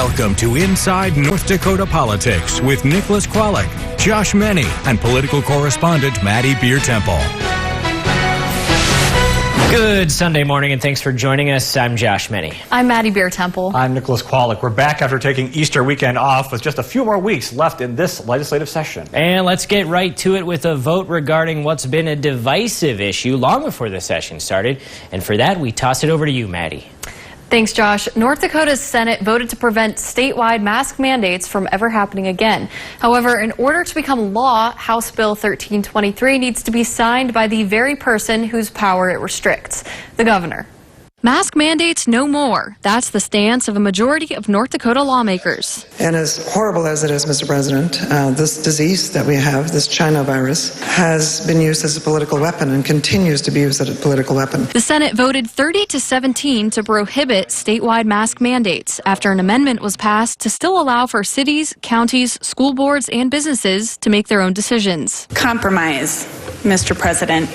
Welcome to Inside North Dakota Politics with Nicholas Kwolek, Josh Meny, and political correspondent Maddie Beer Temple. Good Sunday morning, and thanks for joining us. I'm Josh Meny. I'm Maddie Beer Temple. I'm Nicholas Kwolek. We're back after taking Easter weekend off with just a few more weeks left in this legislative session. And let's get right to it with a vote regarding what's been a divisive issue long before the session started. And for that, we toss it over to you, Maddie. Thanks, Josh. North Dakota's Senate voted to prevent statewide mask mandates from ever happening again. However, in order to become law, House Bill 1323 needs to be signed by the very person whose power it restricts, the governor. Mask mandates no more. That's the stance of a majority of North Dakota lawmakers. And as horrible as it is, Mr. President, this disease that we have, this China virus, has been used as a political weapon and continues to be used as a political weapon. The Senate voted 30-17 to prohibit statewide mask mandates after an amendment was passed to still allow for cities, counties, school boards, and businesses to make their own decisions. Compromise, Mr. President.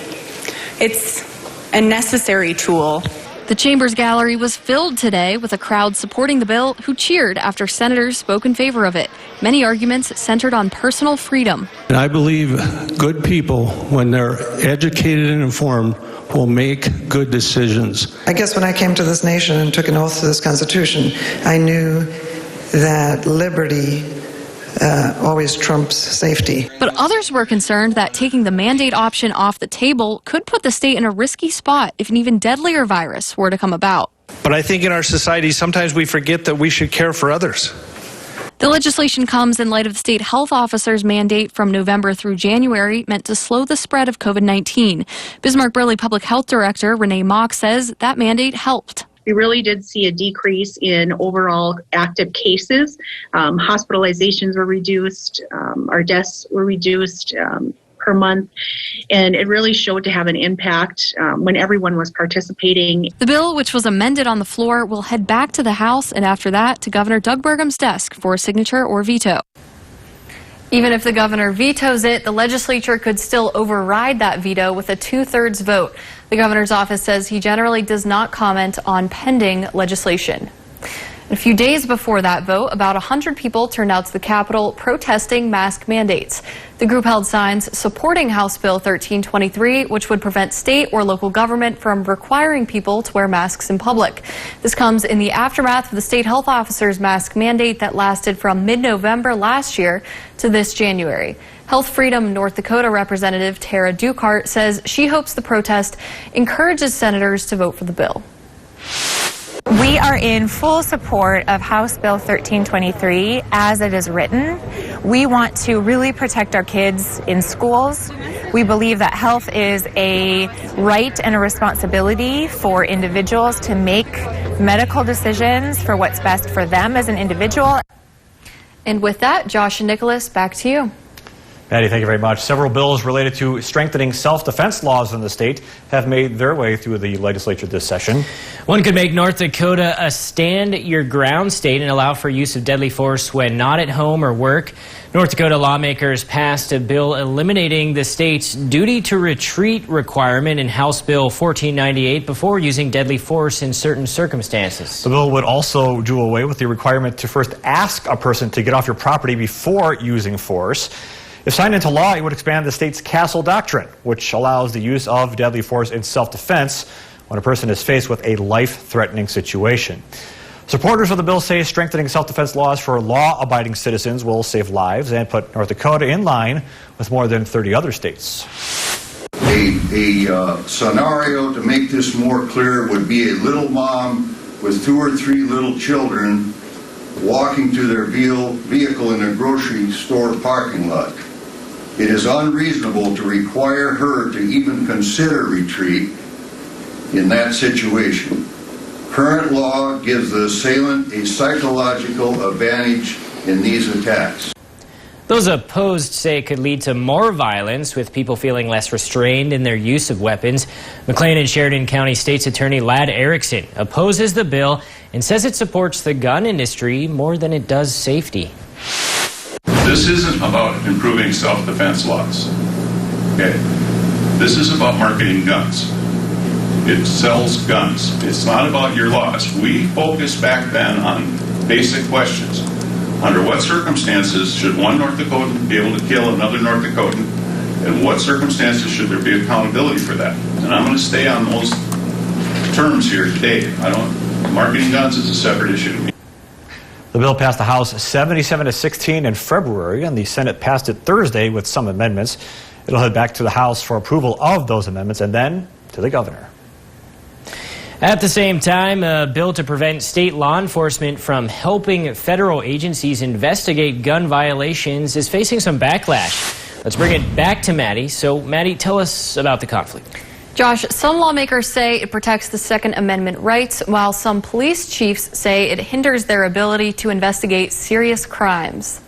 It's a necessary tool. The Chambers Gallery was filled today with a crowd supporting the bill who cheered after senators spoke in favor of it. Many arguments centered on personal freedom. And I believe good people, when they're educated and informed, will make good decisions. I guess when I came to this nation and took an oath to this Constitution, I knew that liberty always trumps safety. But others were concerned that taking the mandate option off the table could put the state in a risky spot if an even deadlier virus were to come about. But I think in our society, sometimes we forget that we should care for others. The legislation comes in light of the state health officer's mandate from November through January meant to slow the spread of COVID-19. Bismarck-Burley Public Health Director Renee Mock says that mandate helped. We really did see a decrease in overall active cases. Hospitalizations were reduced, our deaths were reduced per month, and it really showed to have an impact when everyone was participating. The bill, which was amended on the floor, will head back to the House and after that to Governor Doug Burgum's desk for a signature or veto. Even if the governor vetoes it, the legislature could still override that veto with a 2/3 vote. The governor's office says he generally does not comment on pending legislation. A few days before that vote, about 100 people turned out to the Capitol protesting mask mandates. The group held signs supporting House Bill 1323, which would prevent state or local government from requiring people to wear masks in public. This comes in the aftermath of the state health officer's mask mandate that lasted from mid-November last year to this January. Health Freedom North Dakota Representative Tara Dukehart says she hopes the protest encourages senators to vote for the bill. We are in full support of House Bill 1323 as it is written. We want to really protect our kids in schools. We believe that health is a right and a responsibility for individuals to make medical decisions for what's best for them as an individual. And with that, Josh and Nicholas, back to you. Maddie, thank you very much. Several bills related to strengthening self-defense laws in the state have made their way through the legislature this session. One could make North Dakota a stand-your-ground state and allow for use of deadly force when not at home or work. North Dakota lawmakers passed a bill eliminating the state's duty to retreat requirement in House Bill 1498 before using deadly force in certain circumstances. The bill would also do away with the requirement to first ask a person to get off your property before using force. If signed into law, it would expand the state's castle doctrine, which allows the use of deadly force in self-defense when a person is faced with a life-threatening situation. Supporters of the bill say strengthening self-defense laws for law-abiding citizens will save lives and put North Dakota in line with more than 30 other states. A scenario to make this more clear would be a little mom with 2 or 3 little children walking to their vehicle in a grocery store parking lot. It is unreasonable to require her to even consider retreat in that situation. Current law gives the assailant a psychological advantage in these attacks. Those opposed say it could lead to more violence, with people feeling less restrained in their use of weapons. McLean and Sheridan County State's Attorney Ladd Erickson opposes the bill and says it supports the gun industry more than it does safety. This isn't about improving self-defense laws. Okay. This is about marketing guns. It sells guns. It's not about your laws. We focused back then on basic questions. Under what circumstances should one North Dakotan be able to kill another North Dakotan? And what circumstances should there be accountability for that? And I'm going to stay on those terms here today. Marketing guns is a separate issue to me. The bill passed the House 77-16 in February, and the Senate passed it Thursday with some amendments. It'll head back to the House for approval of those amendments and then to the governor. At the same time, a bill to prevent state law enforcement from helping federal agencies investigate gun violations is facing some backlash. Let's bring it back to Maddie. So, Maddie, tell us about the conflict. Josh, some lawmakers say it protects the Second Amendment rights, while some police chiefs say it hinders their ability to investigate serious crimes.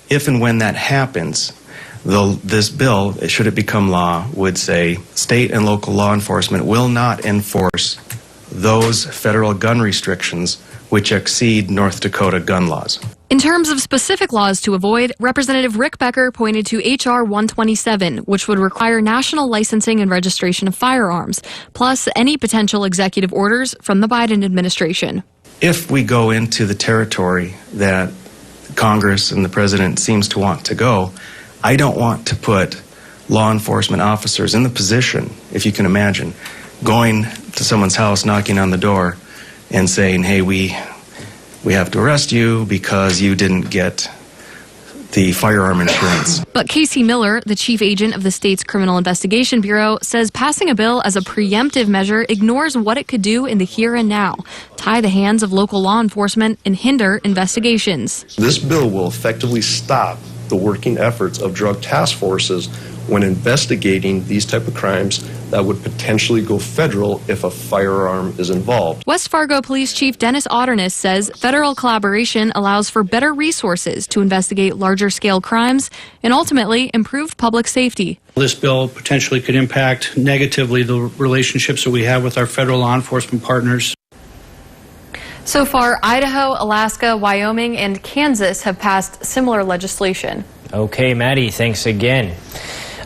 If and when that happens, this bill, should it become law, would say state and local law enforcement will not enforce those federal gun restrictions which exceed North Dakota gun laws. In terms of specific laws to avoid, Representative Rick Becker pointed to H.R. 127, which would require national licensing and registration of firearms, plus any potential executive orders from the Biden administration. If we go into the territory that Congress and the president seems to want to go, I don't want to put law enforcement officers in the position, if you can imagine, going to someone's house, knocking on the door, and saying, hey, we have to arrest you because you didn't get the firearm insurance. But Casey Miller, the chief agent of the state's Criminal Investigation Bureau, says passing a bill as a preemptive measure ignores what it could do in the here and now, tie the hands of local law enforcement, and hinder investigations. This bill will effectively stop the working efforts of drug task forces when investigating these type of crimes that would potentially go federal if a firearm is involved. West Fargo Police Chief Dennis Otterness says federal collaboration allows for better resources to investigate larger scale crimes and ultimately improved public safety. This bill potentially could impact negatively the relationships that we have with our federal law enforcement partners. So far, Idaho, Alaska, Wyoming, and Kansas have passed similar legislation. Okay, Maddie, thanks again.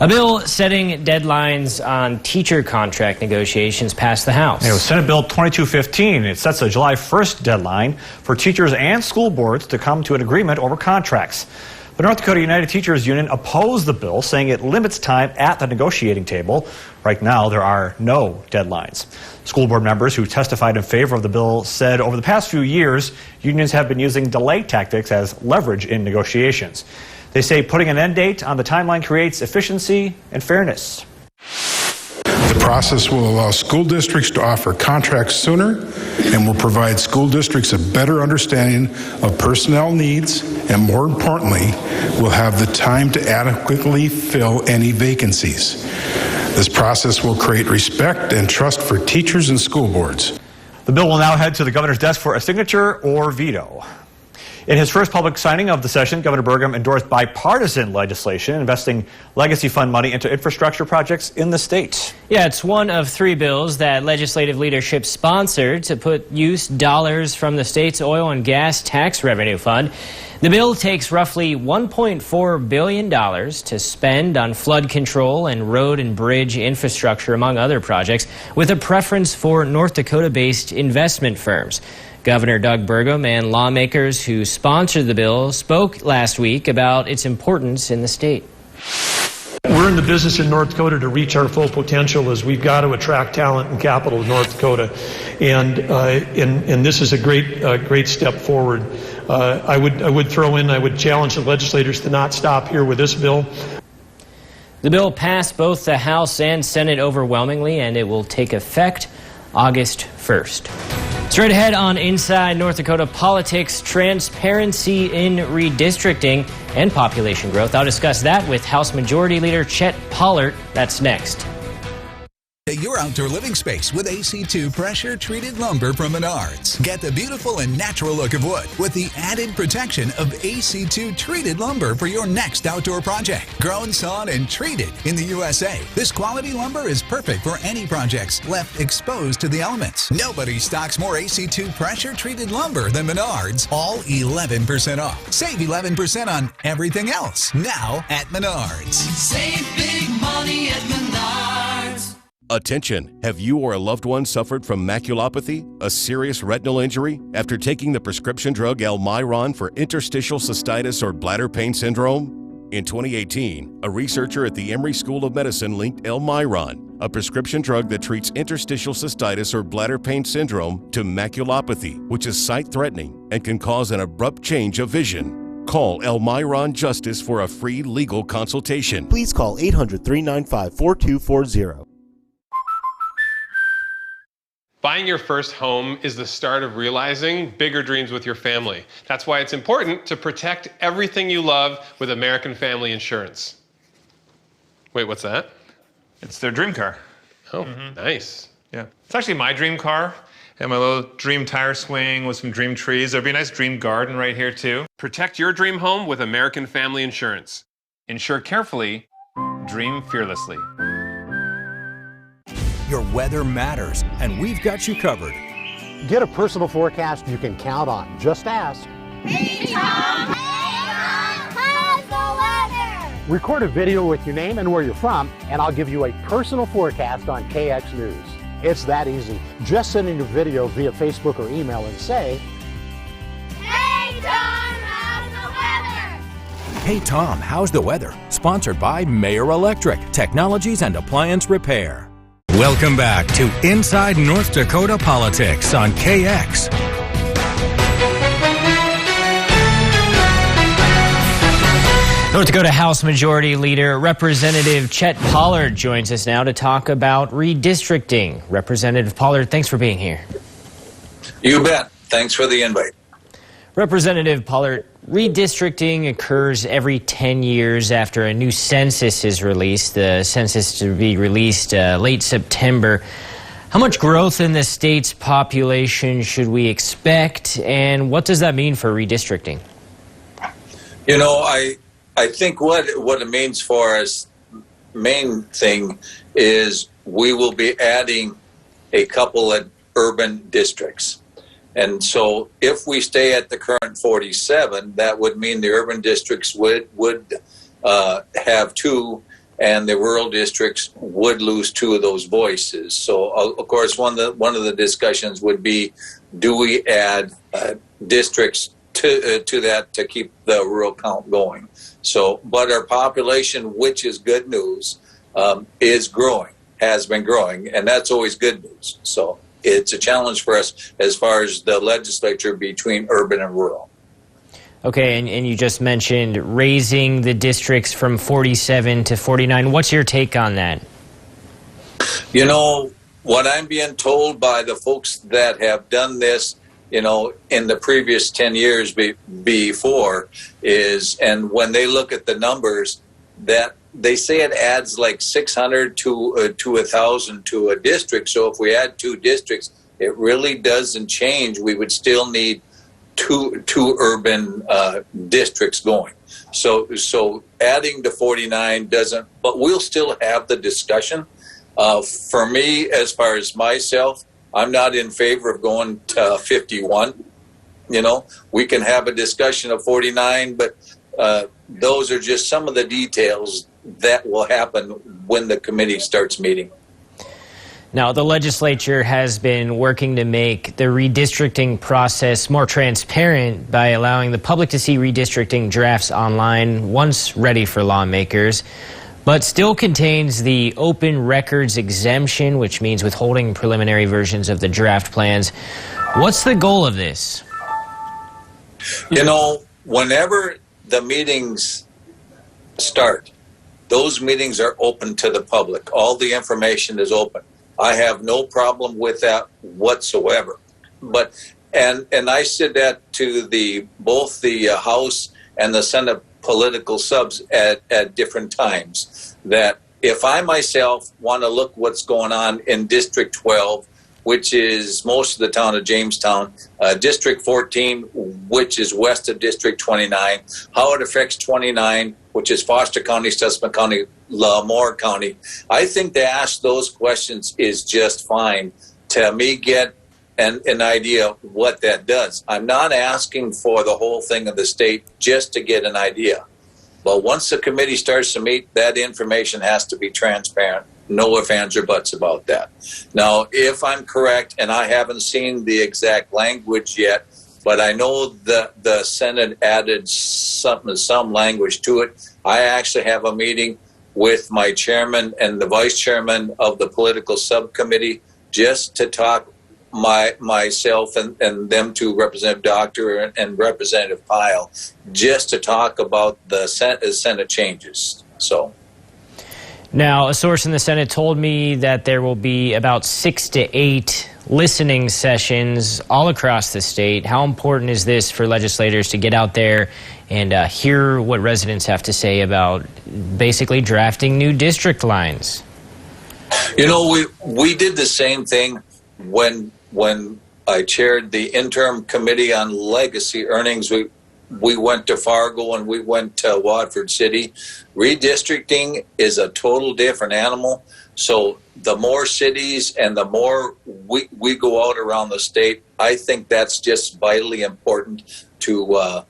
A bill setting deadlines on teacher contract negotiations passed the House. It was Senate Bill 2215. It sets a July 1st deadline for teachers and school boards to come to an agreement over contracts. The North Dakota United Teachers Union opposed the bill, saying it limits time at the negotiating table. Right now, there are no deadlines. School board members who testified in favor of the bill said over the past few years, unions have been using delay tactics as leverage in negotiations. They say putting an end date on the timeline creates efficiency and fairness. The process will allow school districts to offer contracts sooner and will provide school districts a better understanding of personnel needs and, more importantly, will have the time to adequately fill any vacancies. This process will create respect and trust for teachers and school boards. The bill will now head to the governor's desk for a signature or veto. In his first public signing of the session, Governor Burgum endorsed bipartisan legislation investing legacy fund money into infrastructure projects in the state. Yeah, it's one of three bills that legislative leadership sponsored to put use dollars from the state's oil and gas tax revenue fund. The bill takes roughly $1.4 billion to spend on flood control and road and bridge infrastructure, among other projects, with a preference for North Dakota-based investment firms. Governor Doug Burgum and lawmakers who sponsored the bill spoke last week about its importance in the state. We're in the business in North Dakota to reach our full potential as we've got to attract talent and capital to North Dakota. And this is a great step forward. I would challenge the legislators to not stop here with this bill. The bill passed both the House and Senate overwhelmingly, and it will take effect August 1st. Straight ahead on Inside North Dakota Politics, transparency in redistricting and population growth. I'll discuss that with House Majority Leader Chet Pollert. That's next. Your outdoor living space with AC2 pressure-treated lumber from Menards. Get the beautiful and natural look of wood with the added protection of AC2 treated lumber for your next outdoor project. Grown, sawn, and treated in the USA. This quality lumber is perfect for any projects left exposed to the elements. Nobody stocks more AC2 pressure-treated lumber than Menards. All 11% off. Save 11% on everything else. Now at Menards. Save big money at Menards. Attention! Have you or a loved one suffered from maculopathy, a serious retinal injury, after taking the prescription drug Almiron for interstitial cystitis or bladder pain syndrome? In 2018, a researcher at the Emory School of Medicine linked Almiron, a prescription drug that treats interstitial cystitis or bladder pain syndrome, to maculopathy, which is sight-threatening and can cause an abrupt change of vision. Call Almiron Justice for a free legal consultation. Please call 800-395-4240. Buying your first home is the start of realizing bigger dreams with your family. That's why it's important to protect everything you love with American Family Insurance. Wait, what's that? It's their dream car. Oh, nice. Yeah. It's actually my dream car. And my little dream tire swing with some dream trees. There'd be a nice dream garden right here too. Protect your dream home with American Family Insurance. Insure carefully, dream fearlessly. Your weather matters, and we've got you covered. Get a personal forecast you can count on. Just ask. Hey, Tom! How's the weather? Record a video with your name and where you're from, and I'll give you a personal forecast on KX News. It's that easy. Just send in your video via Facebook or email and say, Hey, Tom! How's the weather? Hey Tom, how's the weather? Sponsored by Mayer Electric, Technologies and Appliance Repair. Welcome back to Inside North Dakota Politics on KX. North Dakota House Majority Leader Representative Chet Pollard joins us now to talk about redistricting. Representative Pollard, thanks for being here. You bet. Thanks for the invite. Representative Pollard, redistricting occurs every 10 years after a new census is released. The census to be released late September. How much growth in the state's population should we expect, and what does that mean for redistricting? You know, I think what it means for us, main thing is we will be adding a couple of urban districts. And so if we stay at the current 47, that would mean the urban districts would have 2, and the rural districts would lose 2 of those voices. So of course, one of the discussions would be, do we add districts to that to keep the rural count going? So, but our population, which is good news, is growing, has been growing, and that's always good news. So it's a challenge for us as far as the legislature between urban and rural. Okay, and you just mentioned raising the districts from 47 to 49. What's your take on that? You know, what I'm being told by the folks that have done this, you know, in the previous 10 years before is, and when they look at the numbers, that they say it adds like 600 to 1,000 to a district. So if we add 2 districts, it really doesn't change. We would still need two urban districts going. So adding to 49 doesn't, but we'll still have the discussion. For me, as far as myself, I'm not in favor of going to 51. You know, we can have a discussion of 49, but those are just some of the details that will happen when the committee starts meeting. Now, the legislature has been working to make the redistricting process more transparent by allowing the public to see redistricting drafts online once ready for lawmakers, but still contains the open records exemption, which means withholding preliminary versions of the draft plans. What's the goal of this? You know, whenever the meetings start, those meetings are open to the public. All the information is open. I have no problem with that whatsoever. But and I said that to both the House and the Senate political subs at different times, that if I myself want to look what's going on in District 12, which is most of the town of Jamestown, District 14, which is west of District 29, how it affects 29, which is Foster County, Stutsman County, Lamore County. I think to ask those questions is just fine to me get an idea of what that does. I'm not asking for the whole thing of the state, just to get an idea. But once the committee starts to meet, that information has to be transparent No ifs, ands, or buts about that. Now, if I'm correct, and I haven't seen the exact language yet, but I know that the Senate added some language to it. I actually have a meeting with my chairman and the vice chairman of the political subcommittee just to talk myself and them two, Representative Doctor and Representative Pyle, just to talk about the Senate changes. So. Now, a source in the Senate told me that there will be about 6 to 8 listening sessions all across the state. How important is this for legislators to get out there and hear what residents have to say about basically drafting new district lines? You know, we did the same thing when I chaired the interim committee on legacy earnings. We went to Fargo and we went to Watford City. Redistricting is a total different animal. So the more cities and the more we go out around the state, I think that's just vitally important to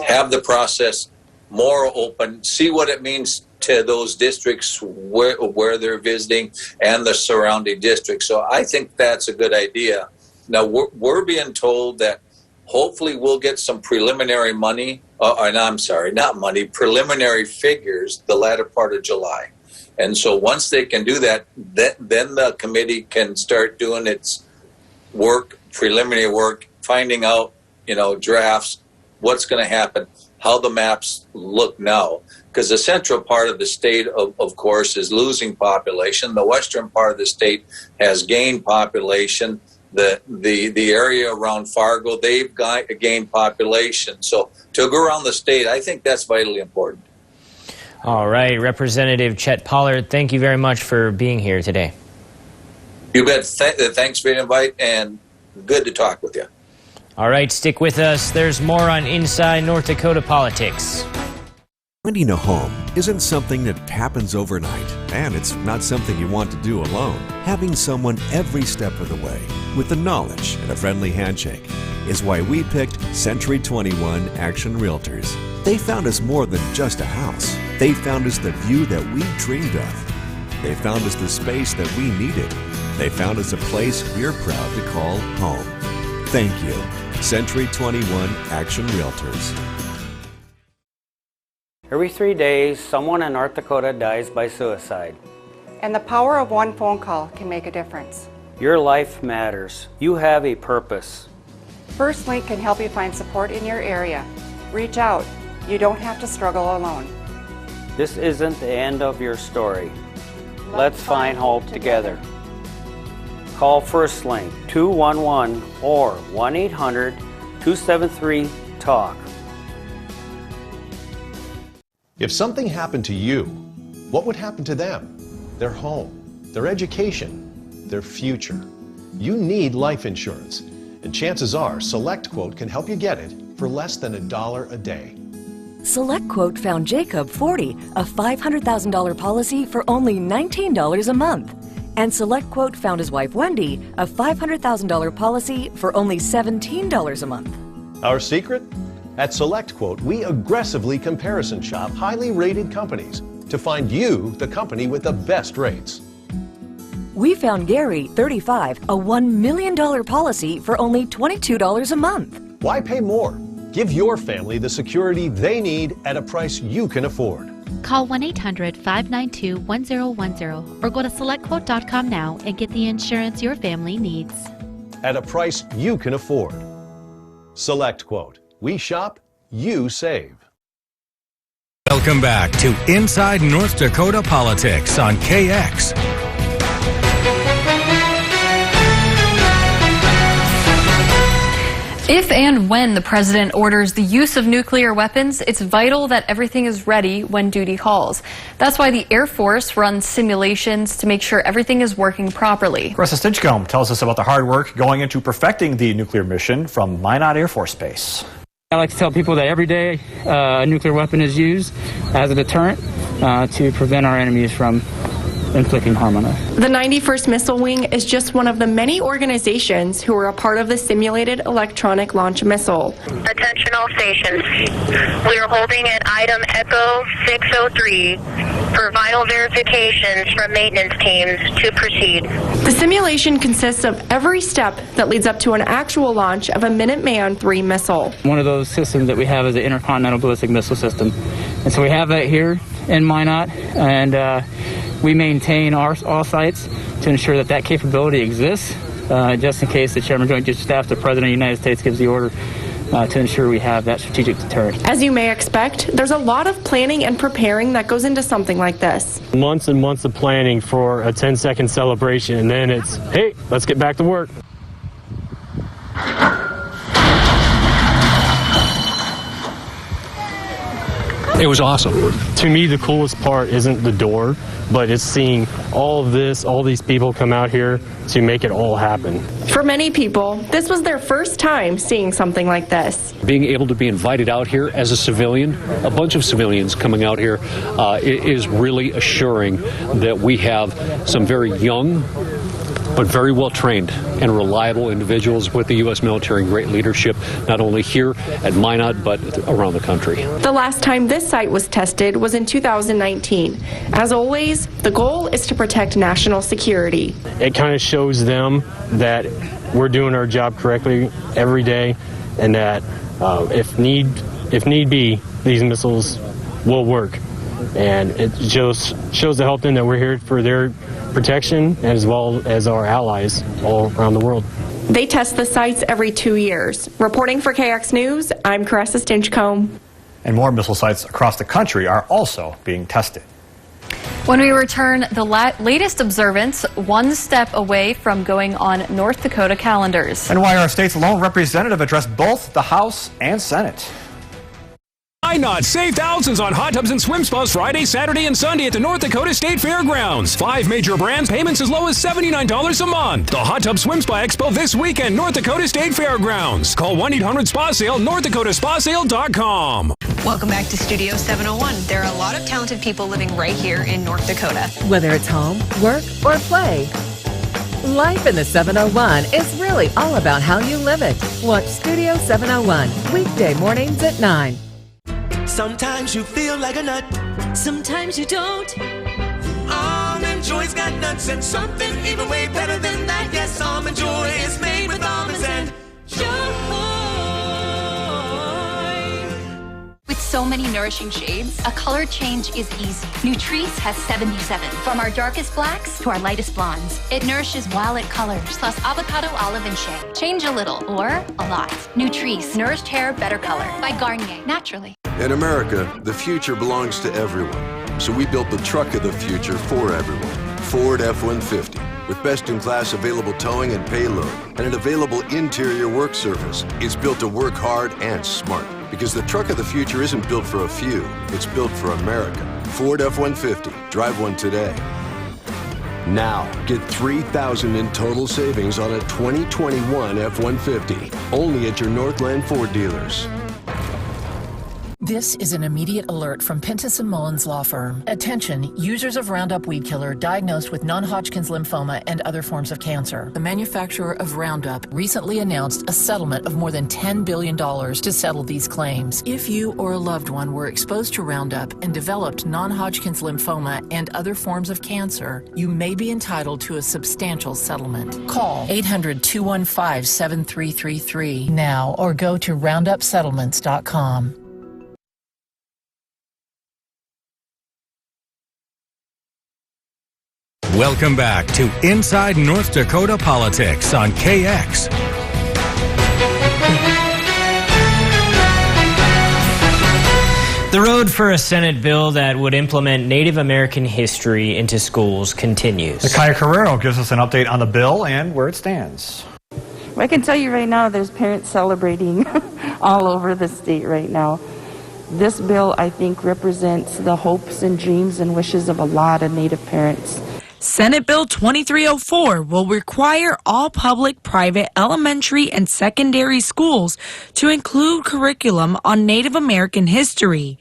have the process more open, see what it means to those districts where they're visiting and the surrounding districts. So I think that's a good idea. Now, we're being told that hopefully we'll get some preliminary money, preliminary figures the latter part of July. And so once they can do that, then the committee can start doing its work, preliminary work, finding out, drafts, what's going to happen, how the maps look now. Because the central part of the state, of course, is losing population. The western part of the state has gained population. The area around Fargo, they've gained population. So to go around the state, I think that's vitally important. All right, Representative Chet Pollard, thank you very much for being here today. You bet. Thanks for the invite, and good to talk with you. All right, stick with us. There's more on Inside North Dakota Politics. Finding a home isn't something that happens overnight, and it's not something you want to do alone. Having someone every step of the way, with the knowledge and a friendly handshake, is why we picked Century 21 Action Realtors. They found us more than just a house. They found us the view that we dreamed of. They found us the space that we needed. They found us a place we're proud to call home. Thank you, Century 21 Action Realtors. Every 3 days, someone in North Dakota dies by suicide. And the power of one phone call can make a difference. Your life matters. You have a purpose. First Link can help you find support in your area. Reach out. You don't have to struggle alone. This isn't the end of your story. Let's find hope together. Call First Link 211 or 1-800-273-TALK. If something happened to you, what would happen to them? Their home, their education, their future. You need life insurance, and chances are SelectQuote can help you get it for less than $1 a day. SelectQuote found Jacob 40, a $500,000 policy for only $19 a month. And SelectQuote found his wife Wendy, a $500,000 policy for only $17 a month. Our secret? At SelectQuote, we aggressively comparison shop highly rated companies to find you the company with the best rates. We found Gary, 35, a $1 million policy for only $22 a month. Why pay more? Give your family the security they need at a price you can afford. Call 1-800-592-1010 or go to SelectQuote.com now and get the insurance your family needs. At a price you can afford. SelectQuote. We shop, you save. Welcome back to Inside North Dakota Politics on KX. If and when the president orders the use of nuclear weapons, it's vital that everything is ready when duty calls. That's why the Air Force runs simulations to make sure everything is working properly. Carissa Stinchcomb tells us about the hard work going into perfecting the nuclear mission from Minot Air Force Base. I like to tell people that every day a nuclear weapon is used as a deterrent to prevent our enemies from inflicting harm on us. The 91st Missile Wing is just one of the many organizations who are a part of the Simulated Electronic Launch Missile. Attention all stations. We are holding at item Echo 603 for final verifications from maintenance teams to proceed. The simulation consists of every step that leads up to an actual launch of a Minuteman III missile. One of those systems that we have is the Intercontinental Ballistic Missile System. And so we have that here in Minot, and we maintain all sites to ensure that that capability exists, just in case the Chairman of Joint Chiefs of Staff, the President of the United States, gives the order to ensure we have that strategic deterrent. As you may expect, there's a lot of planning and preparing that goes into something like this. Months and months of planning for a 10-second celebration, and then it's, hey, let's get back to work. It was awesome. To me, the coolest part isn't the door, but it's seeing all of this, all these people come out here to make it all happen. For many people, this was their first time seeing something like this. Being able to be invited out here as a civilian, a bunch of civilians coming out here, is really assuring that we have some very young but very well trained and reliable individuals with the U.S. military and great leadership, not only here at Minot, but around the country. The last time this site was tested was in 2019. As always, the goal is to protect national security. It kind of shows them that we're doing our job correctly every day, and that if need be, these missiles will work. And it shows to help them that we're here for their protection as well as our allies all around the world. They test the sites every 2 years. Reporting for KX News, I'm Caressa Stinchcomb. And more missile sites across the country are also being tested. When we return, the latest observance one step away from going on North Dakota calendars. And why our state's lone representative addressed both the House and Senate. Why not save thousands on hot tubs and swim spas Friday, Saturday, and Sunday at the North Dakota State Fairgrounds. 5 major brands, payments as low as $79 a month. The Hot Tub Swim Spa Expo this weekend, North Dakota State Fairgrounds. Call 1-800-SPA-SALE, NorthDakotaSpaSale.com. Welcome back to Studio 701. There are a lot of talented people living right here in North Dakota. Whether it's home, work, or play, life in the 701 is really all about how you live it. Watch Studio 701, weekday mornings at 9. Sometimes you feel like a nut, sometimes you don't. Almond Joy's got nuts and something even way better than that. Yes, Almond Joy is made with almonds and joy. With so many nourishing shades, a color change is easy. Nutrice has 77. From our darkest blacks to our lightest blondes. It nourishes while it colors, plus avocado, olive, and shea. Change a little or a lot. Nutrice, nourished hair, better color. By Garnier, naturally. In America, the future belongs to everyone. So we built the truck of the future for everyone. Ford F-150. With best-in-class available towing and payload and an available interior work surface. It's built to work hard and smart. Because the truck of the future isn't built for a few. It's built for America. Ford F-150. Drive one today. Now, get $3,000 in total savings on a 2021 F-150. Only at your Northland Ford dealers. This is an immediate alert from Pintus & Mullins Law Firm. Attention, users of Roundup Weed Killer diagnosed with non-Hodgkin's lymphoma and other forms of cancer. The manufacturer of Roundup recently announced a settlement of more than $10 billion to settle these claims. If you or a loved one were exposed to Roundup and developed non-Hodgkin's lymphoma and other forms of cancer, you may be entitled to a substantial settlement. Call 800-215-7333 now or go to roundupsettlements.com. Welcome back to Inside North Dakota Politics on KX. The road for a Senate bill that would implement Native American history into schools continues. Kaya Carrero gives us an update on the bill and where it stands. I can tell you right now, there's parents celebrating all over the state right now. This bill, I think, represents the hopes and dreams and wishes of a lot of Native parents. Senate Bill 2304 will require all public, private, elementary, and secondary schools to include curriculum on Native American history.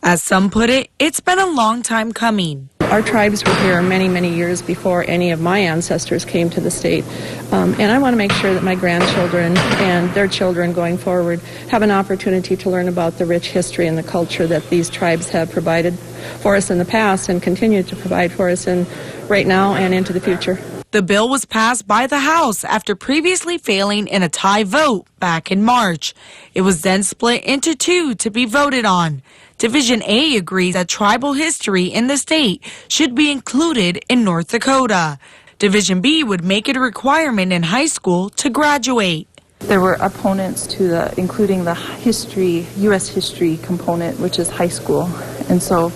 As some put it, it's been a long time coming. Our tribes were here many, many years before any of my ancestors came to the state. And I want to make sure that my grandchildren and their children going forward have an opportunity to learn about the rich history and the culture that these tribes have provided for us in the past and continue to provide for us in right now and into the future. The bill was passed by the House after previously failing in a tie vote back in March. It was then split into two to be voted on. Division A agrees that tribal history in the state should be included in North Dakota. Division B would make it a requirement in high school to graduate. There were opponents to including the history, U.S. history component, which is high school. And so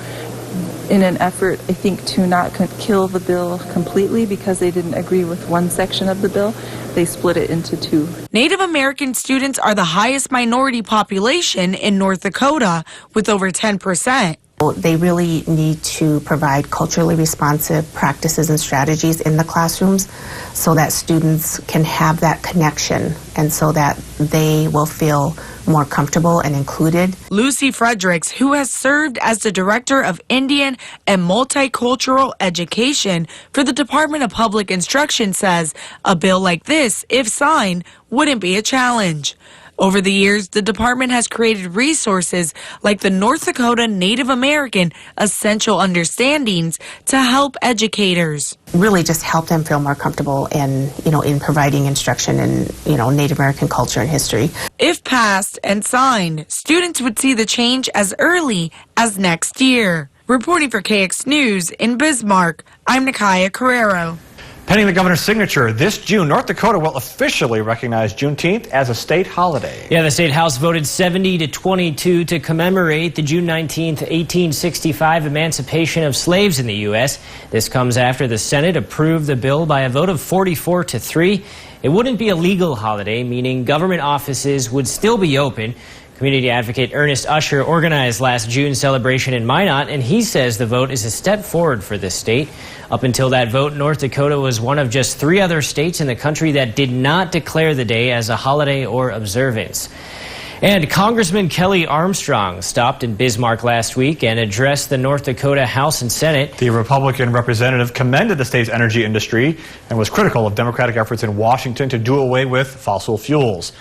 in an effort, I think, to not kill the bill completely because they didn't agree with one section of the bill, they split it into two. Native American students are the highest minority population in North Dakota, with over 10%. They really need to provide culturally responsive practices and strategies in the classrooms so that students can have that connection and so that they will feel more comfortable and included. Lucy Fredericks, who has served as the Director of Indian and Multicultural Education for the Department of Public Instruction, says a bill like this, if signed, wouldn't be a challenge. Over the years, the department has created resources like the North Dakota Native American Essential Understandings to help educators. Really just help them feel more comfortable in providing instruction in, Native American culture and history. If passed and signed, students would see the change as early as next year. Reporting for KX News in Bismarck, I'm Nikaya Carrero. Pending the governor's signature, this June, North Dakota will officially recognize Juneteenth as a state holiday. Yeah, the state house voted 70-22 to commemorate the June 19th, 1865 emancipation of slaves in the U.S. This comes after the Senate approved the bill by a vote of 44-3. It wouldn't be a legal holiday, meaning government offices would still be open. Community advocate Ernest Usher organized last June's celebration in Minot, and he says the vote is a step forward for the state. Up until that vote, North Dakota was one of just 3 other states in the country that did not declare the day as a holiday or observance. And Congressman Kelly Armstrong stopped in Bismarck last week and addressed the North Dakota House and Senate. The Republican representative commended the state's energy industry and was critical of Democratic efforts in Washington to do away with fossil fuels.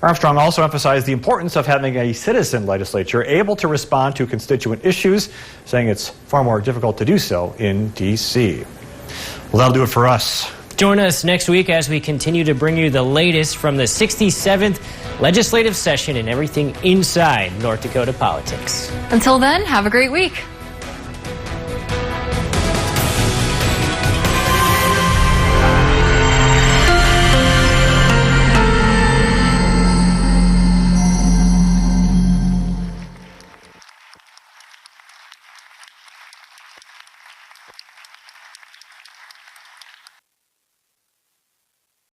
Armstrong also emphasized the importance of having a citizen legislature able to respond to constituent issues, saying it's far more difficult to do so in D.C. Well, that'll do it for us. Join us next week as we continue to bring you the latest from the 67th legislative session and everything inside North Dakota politics. Until then, have a great week.